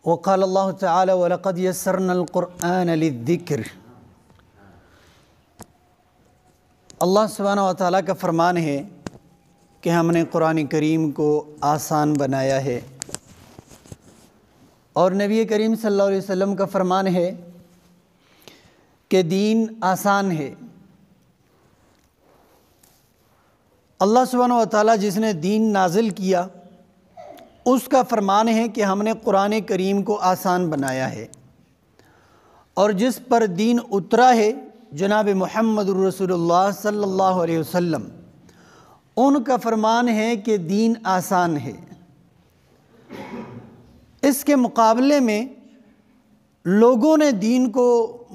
وقال اللہ تعالی وَلَقَدْ يَسَّرْنَا الْقُرْآنَ لِلذِّكْرِ۔ اللہ سبحانہ و تعالیٰ کا فرمان ہے کہ ہم نے قرآن کریم کو آسان بنایا ہے، اور نبی کریم صلی اللہ علیہ وسلم کا فرمان ہے کہ دین آسان ہے۔ اللہ سبحانہ و تعالیٰ جس نے دین نازل کیا اس کا فرمان ہے کہ ہم نے قرآن کریم کو آسان بنایا ہے، اور جس پر دین اترا ہے جناب محمد رسول اللہ صلی اللہ علیہ وسلم، ان کا فرمان ہے کہ دین آسان ہے۔ اس کے مقابلے میں لوگوں نے دین کو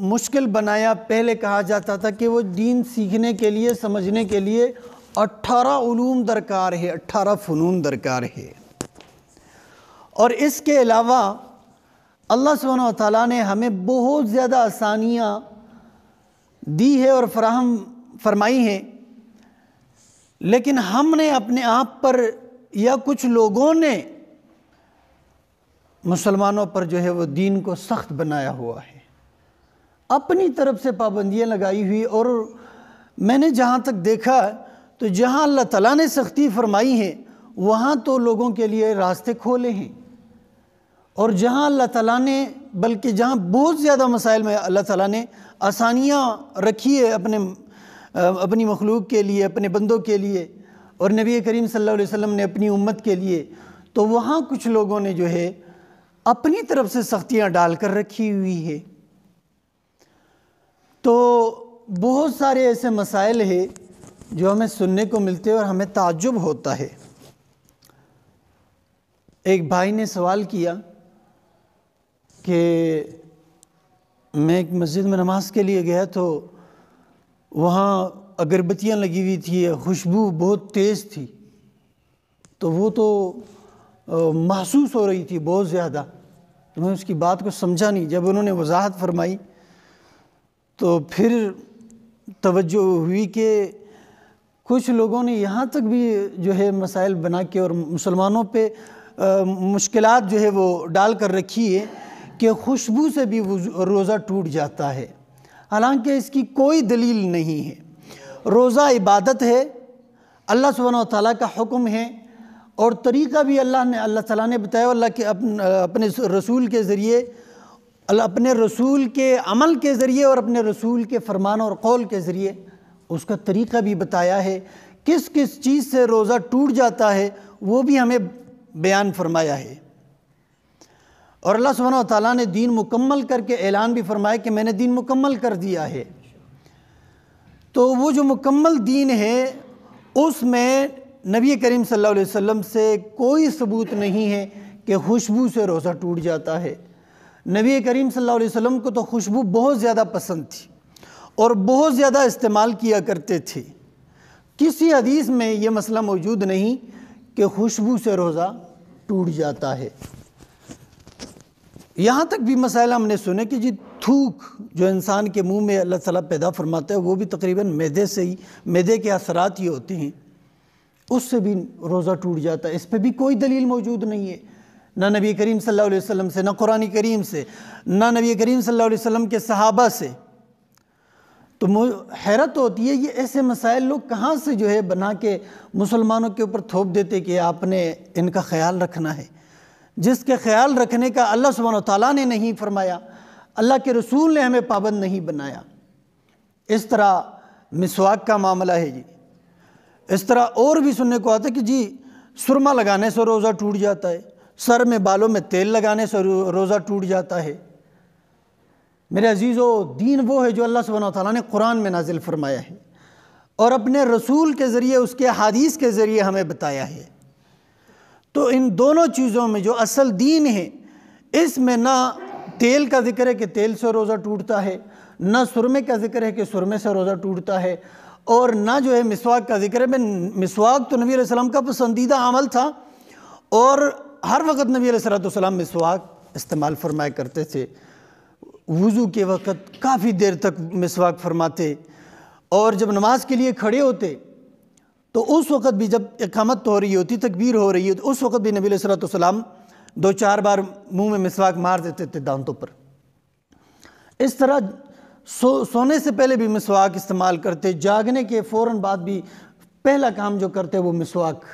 مشکل بنایا۔ پہلے کہا جاتا تھا کہ وہ دین سیکھنے کے لیے، سمجھنے کے لیے 18 علوم درکار ہے، 18 فنون درکار ہے، اور اس کے علاوہ اللہ سبحانہ و تعالیٰ نے ہمیں بہت زیادہ آسانیاں دی ہے اور فراہم فرمائی ہیں، لیکن ہم نے اپنے آپ پر یا کچھ لوگوں نے مسلمانوں پر جو ہے وہ دین کو سخت بنایا ہوا ہے، اپنی طرف سے پابندیاں لگائی ہوئی۔ اور میں نے جہاں تک دیکھا تو جہاں اللہ تعالیٰ نے سختی فرمائی ہے وہاں تو لوگوں کے لیے راستے کھولے ہیں، اور جہاں اللہ تعالیٰ نے، بلکہ جہاں بہت زیادہ مسائل میں اللہ تعالیٰ نے آسانیاں رکھی ہے اپنی مخلوق کے لیے، اپنے بندوں کے لیے، اور نبی کریم صلی اللہ علیہ وسلم نے اپنی امت کے لیے، تو وہاں کچھ لوگوں نے جو ہے اپنی طرف سے سختیاں ڈال کر رکھی ہوئی ہے۔ تو بہت سارے ایسے مسائل ہیں جو ہمیں سننے کو ملتے ہیں اور ہمیں تعجب ہوتا ہے۔ ایک بھائی نے سوال کیا کہ میں ایک مسجد میں نماز کے لیے گیا تو وہاں اگربتیاں لگی ہوئی تھی، خوشبو بہت تیز تھی، تو وہ تو محسوس ہو رہی تھی بہت زیادہ، تو میں اس کی بات کو سمجھا نہیں۔ جب انہوں نے وضاحت فرمائی تو پھر توجہ ہوئی کہ کچھ لوگوں نے یہاں تک بھی جو ہے مسائل بنا کے اور مسلمانوں پہ مشکلات جو ہے وہ ڈال کر رکھی ہے کہ خوشبو سے بھی روزہ ٹوٹ جاتا ہے، حالانکہ اس کی کوئی دلیل نہیں ہے۔ روزہ عبادت ہے، اللہ سبحانہ و تعالیٰ کا حکم ہے، اور طریقہ بھی اللہ تعالیٰ نے بتایا، اللہ کے اپنے رسول کے ذریعے، اپنے رسول کے عمل کے ذریعے اور اپنے رسول کے فرمان اور قول کے ذریعے اس کا طریقہ بھی بتایا ہے، کس کس چیز سے روزہ ٹوٹ جاتا ہے وہ بھی ہمیں بیان فرمایا ہے۔ اور اللہ سبحانہ و تعالیٰ نے دین مکمل کر کے اعلان بھی فرمایا کہ میں نے دین مکمل کر دیا ہے۔ تو وہ جو مکمل دین ہے اس میں نبی کریم صلی اللہ علیہ وسلم سے کوئی ثبوت نہیں ہے کہ خوشبو سے روزہ ٹوٹ جاتا ہے۔ نبی کریم صلی اللہ علیہ وسلم کو تو خوشبو بہت زیادہ پسند تھی اور بہت زیادہ استعمال کیا کرتے تھے۔ کسی حدیث میں یہ مسئلہ موجود نہیں کہ خوشبو سے روزہ ٹوٹ جاتا ہے۔ یہاں تک بھی مسائل ہم نے سنے کہ جی تھوک جو انسان کے منہ میں اللہ تعالیٰ پیدا فرماتا ہے وہ بھی تقریباً معدے کے اثرات ہی ہوتے ہیں، اس سے بھی روزہ ٹوٹ جاتا ہے۔ اس پہ بھی کوئی دلیل موجود نہیں ہے، نہ نبی کریم صلی اللہ علیہ وسلم سے، نہ قرآن کریم سے، نہ نبی کریم صلی اللہ علیہ وسلم کے صحابہ سے۔ تو حیرت ہوتی ہے یہ ایسے مسائل لوگ کہاں سے جو ہے بنا کے مسلمانوں کے اوپر تھوپ دیتے کہ آپ نے ان کا خیال رکھنا ہے، جس کے خیال رکھنے کا اللہ سبحانہ و تعالیٰ نے نہیں فرمایا، اللہ کے رسول نے ہمیں پابند نہیں بنایا۔ اس طرح مسواک کا معاملہ ہے جی، اس طرح اور بھی سننے کو آتا ہے کہ جی سرما لگانے سے روزہ ٹوٹ جاتا ہے، سر میں بالوں میں تیل لگانے سے روزہ ٹوٹ جاتا ہے۔ میرے عزیزو، دین وہ ہے جو اللہ سبحانہ و تعالیٰ نے قرآن میں نازل فرمایا ہے اور اپنے رسول کے ذریعے، اس کے حدیث کے ذریعے ہمیں بتایا ہے۔ تو ان دونوں چیزوں میں جو اصل دین ہے، اس میں نہ تیل کا ذکر ہے کہ تیل سے روزہ ٹوٹتا ہے، نہ سرمے کا ذکر ہے کہ سرمے سے روزہ ٹوٹتا ہے، اور نہ جو ہے مسواک کا ذکر ہے۔ مسواک تو نبی علیہ السلام کا پسندیدہ عمل تھا، اور ہر وقت نبی علیہ السلام مسواک استعمال فرمایا کرتے تھے۔ وضو کے وقت کافی دیر تک مسواک فرماتے، اور جب نماز کے لیے کھڑے ہوتے تو اس وقت بھی، جب اقامت ہو رہی ہوتی، تکبیر ہو رہی ہوتی، اس وقت بھی نبی علیہ السلام 2-4 بار منہ میں مسواک مار دیتے تھے دانتوں پر۔ اس طرح سونے سے پہلے بھی مسواک استعمال کرتے، جاگنے کے فوراً بعد بھی پہلا کام جو کرتے وہ مسواک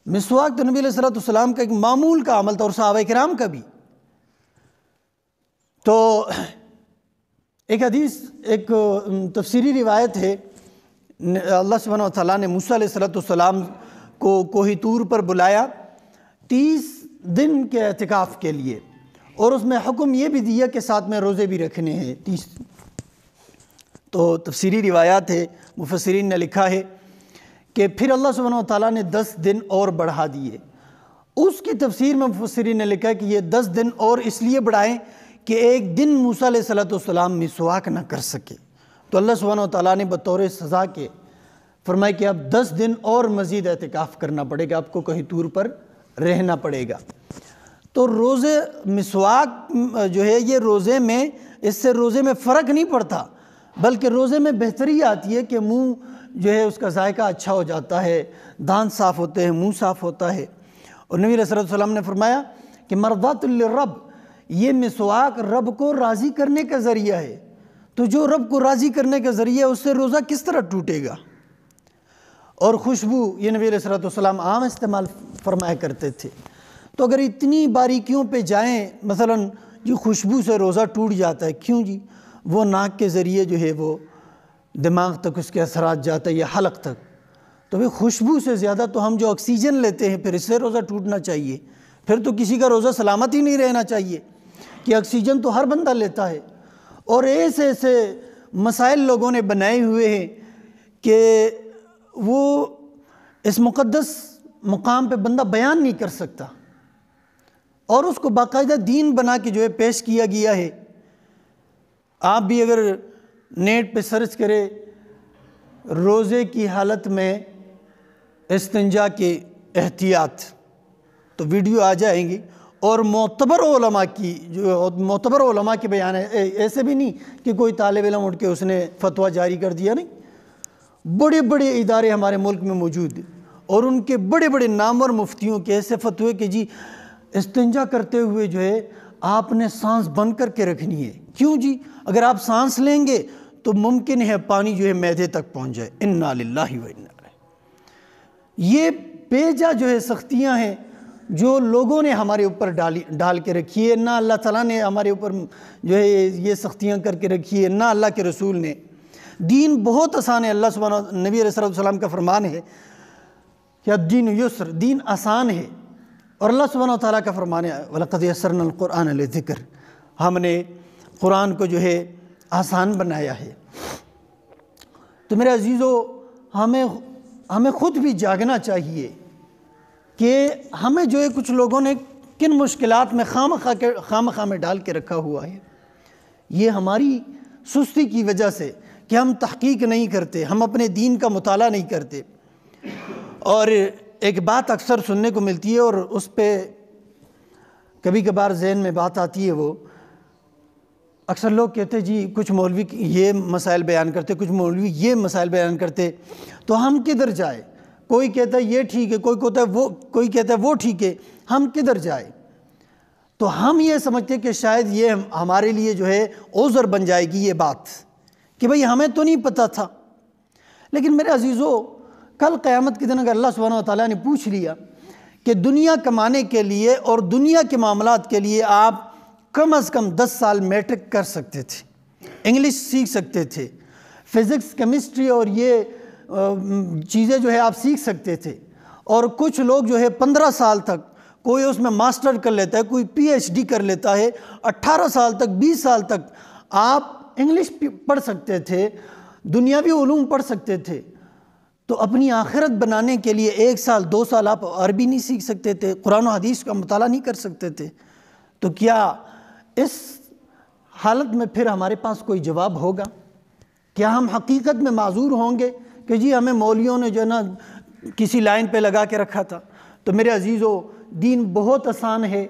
تو نبی علیہ السلام کا ایک معمول کا عمل تھا، اور صحابہ کرام کا بھی۔ تو ایک حدیث، ایک تفسیری روایت ہے، اللہ سبحانہ و تعالیٰ نے موسیٰ علیہ السلام کو کوہ طور پر بلایا 30 دن کے اعتکاف کے لیے، اور اس میں حکم یہ بھی دیا کہ ساتھ میں روزے بھی رکھنے ہیں 30۔ تو تفسیری روایات ہے، مفسرین نے لکھا ہے کہ پھر اللہ سبحانہ و تعالیٰ نے 10 دن اور بڑھا دیے۔ اس کی تفسیر میں مفسرین نے لکھا کہ یہ 10 دن اور اس لیے بڑھائیں کہ ایک دن موسیٰ علیہ السلام مسواک نہ کر سکے، تو اللہ سبحانہ و تعالیٰ نے بطور سزا کے فرمایا کہ اب 10 دن اور مزید اعتکاف کرنا پڑے گا، آپ کو کہیں طور پر رہنا پڑے گا۔ تو روزے مسواک جو ہے یہ روزے میں، اس سے روزے میں فرق نہیں پڑتا، بلکہ روزے میں بہتری آتی ہے کہ منہ جو ہے اس کا ذائقہ اچھا ہو جاتا ہے، دانت صاف ہوتے ہیں، منہ صاف ہوتا ہے۔ اور نبی علیہ السلام نے فرمایا کہ مرضات للرب، یہ مسواک رب کو راضی کرنے کا ذریعہ ہے، تو جو رب کو راضی کرنے کا ذریعہ ہے اس سے روزہ کس طرح ٹوٹے گا۔ اور خوشبو، یہ نبی علیہ السلام عام استعمال فرمایا کرتے تھے۔ تو اگر اتنی باریکیوں پہ جائیں، مثلا جی خوشبو سے روزہ ٹوٹ جاتا ہے، کیوں جی؟ وہ ناک کے ذریعے جو ہے وہ دماغ تک اس کے اثرات جاتا ہے یا حلق تک، تو پھر خوشبو سے زیادہ تو ہم جو آکسیجن لیتے ہیں پھر اس سے روزہ ٹوٹنا چاہیے۔ پھر تو کسی کا روزہ سلامت ہی نہیں رہنا چاہیے کہ آکسیجن تو ہر بندہ لیتا ہے۔ اور ایسے ایسے مسائل لوگوں نے بنائے ہوئے ہیں کہ وہ اس مقدس مقام پہ بندہ بیان نہیں کر سکتا، اور اس کو باقاعدہ دین بنا کے جو ہے پیش کیا گیا ہے۔ آپ بھی اگر نیٹ پہ سرچ کرے روزے کی حالت میں استنجا کی احتیاط، تو ویڈیو آ جائیں گی، اور معتبر علماء کے بیان ہے، ایسے بھی نہیں کہ کوئی طالب علم اٹھ کے اس نے فتویٰ جاری کر دیا، نہیں، بڑے بڑے ادارے ہمارے ملک میں موجود ہیں، اور ان کے بڑے بڑے نامور مفتیوں کے ایسے فتوے کہ جی استنجا کرتے ہوئے جو ہے آپ نے سانس بند کر کے رکھنی ہے۔ کیوں جی؟ اگر آپ سانس لیں گے تو ممکن ہے پانی جو ہے معدے تک پہنچ جائے۔ انا للہ و انا الیہ۔ یہ بیجا جو ہے سختیاں ہیں جو لوگوں نے ہمارے اوپر ڈال کے رکھی ہے، نہ اللہ تعالیٰ نے ہمارے اوپر جو ہے یہ سختیاں کر کے رکھی ہے، نہ اللہ کے رسول نے۔ دین بہت آسان ہے، اللہ سبحانہ، نبی علیہ السلام کا فرمان ہے کہ الدین یسر، دین آسان ہے، اور اللہ سبحانہ وتعالیٰ کا فرمان ہے وَلَقَدْ يَسَّرْنَا الْقُرْآنَ لِلذِّكْرِ، ہم نے قرآن کو جو ہے آسان بنایا ہے۔ تو میرے عزیزو، ہمیں خود بھی جاگنا چاہیے کہ ہمیں جو ہے کچھ لوگوں نے کن مشکلات میں خامخواہ میں ڈال کے رکھا ہوا ہے۔ یہ ہماری سستی کی وجہ سے کہ ہم تحقیق نہیں کرتے، ہم اپنے دین کا مطالعہ نہیں کرتے۔ اور ایک بات اکثر سننے کو ملتی ہے، اور اس پہ کبھی کبھار ذہن میں بات آتی ہے، وہ اکثر لوگ کہتے جی کچھ مولوی یہ مسائل بیان کرتے، کچھ مولوی یہ مسائل بیان کرتے، تو ہم کدھر جائے؟ کوئی کہتا ہے یہ ٹھیک ہے، کوئی کہتا ہے وہ ٹھیک ہے، ہم کدھر جائے؟ تو ہم یہ سمجھتے کہ شاید یہ ہمارے لیے جو ہے عذر بن جائے گی یہ بات کہ بھئی ہمیں تو نہیں پتہ تھا۔ لیکن میرے عزیزو، کل قیامت کے دن اگر اللہ سبحانہ وتعالیٰ نے پوچھ لیا کہ دنیا کمانے کے لیے اور دنیا کے معاملات کے لیے آپ کم از کم 10 سال میٹرک کر سکتے تھے، انگلش سیکھ سکتے تھے، فزکس، کیمسٹری اور یہ چیزیں جو ہے آپ سیکھ سکتے تھے، اور کچھ لوگ جو ہے 15 سال تک کوئی اس میں ماسٹر کر لیتا ہے، کوئی پی ایچ ڈی کر لیتا ہے، 18 سال تک 20 سال تک آپ انگلش پڑھ سکتے تھے، دنیاوی علوم پڑھ سکتے تھے، تو اپنی آخرت بنانے کے لیے 1 سال 2 سال آپ عربی نہیں سیکھ سکتے تھے، قرآن و حدیث کا مطالعہ نہیں کر سکتے تھے؟ تو کیا اس حالت میں پھر ہمارے پاس کوئی جواب ہوگا؟ کیا ہم حقیقت میں معذور ہوں گے کہ جی ہمیں مولویوں نے جو ہے نا کسی لائن پہ لگا کے رکھا تھا؟ تو میرے عزیزو، دین بہت آسان ہے،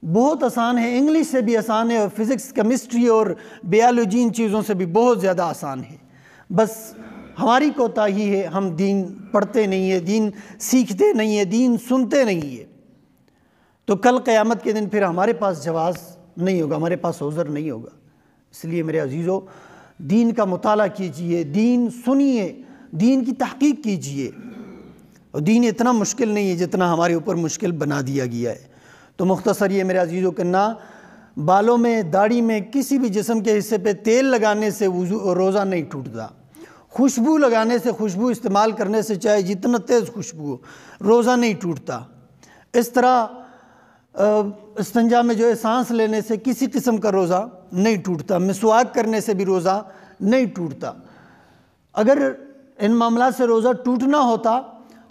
بہت آسان ہے، انگلش سے بھی آسان ہے، اور فزکس، کیمسٹری اور بیالوجی ان چیزوں سے بھی بہت زیادہ آسان ہے۔ بس ہماری کوتاہی ہے، ہم دین پڑھتے نہیں ہیں، دین سیکھتے نہیں ہیں، دین سنتے نہیں ہیں۔ تو کل قیامت کے دن پھر ہمارے پاس جواز نہیں ہوگا، ہمارے پاس عذر نہیں ہوگا۔ اس لیے میرے عزیزو، دین کا مطالعہ کیجئے، دین سنیے، دین کی تحقیق کیجئے۔ اور دین اتنا مشکل نہیں ہے جتنا ہمارے اوپر مشکل بنا دیا گیا ہے۔ تو مختصر یہ میرے عزیزو کہ نہ بالوں میں، داڑھی میں، کسی بھی جسم کے حصے پہ تیل لگانے سے روزہ نہیں ٹوٹتا، خوشبو لگانے سے، خوشبو استعمال کرنے سے، چاہے جتنا تیز خوشبو ہو، روزہ نہیں ٹوٹتا۔ اس طرح استنجا میں جو ہے سانس لینے سے کسی قسم کا روزہ نہیں ٹوٹتا، مسواک کرنے سے بھی روزہ نہیں ٹوٹتا۔ اگر ان معاملات سے روزہ ٹوٹنا ہوتا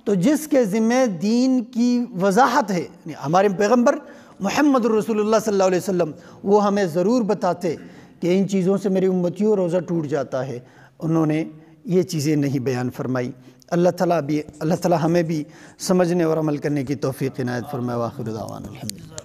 تو جس کے ذمہ دین کی وضاحت ہے، ہمارے پیغمبر محمد رسول اللہ صلی اللہ علیہ وسلم، وہ ہمیں ضرور بتاتے کہ ان چیزوں سے میری امتیوں روزہ ٹوٹ جاتا ہے۔ انہوں نے یہ چیزیں نہیں بیان فرمائی۔ اللہ تعالیٰ ہمیں بھی سمجھنے اور عمل کرنے کی توفیق عنایت فرمائے۔ وآخر دعوانا الحمدللہ۔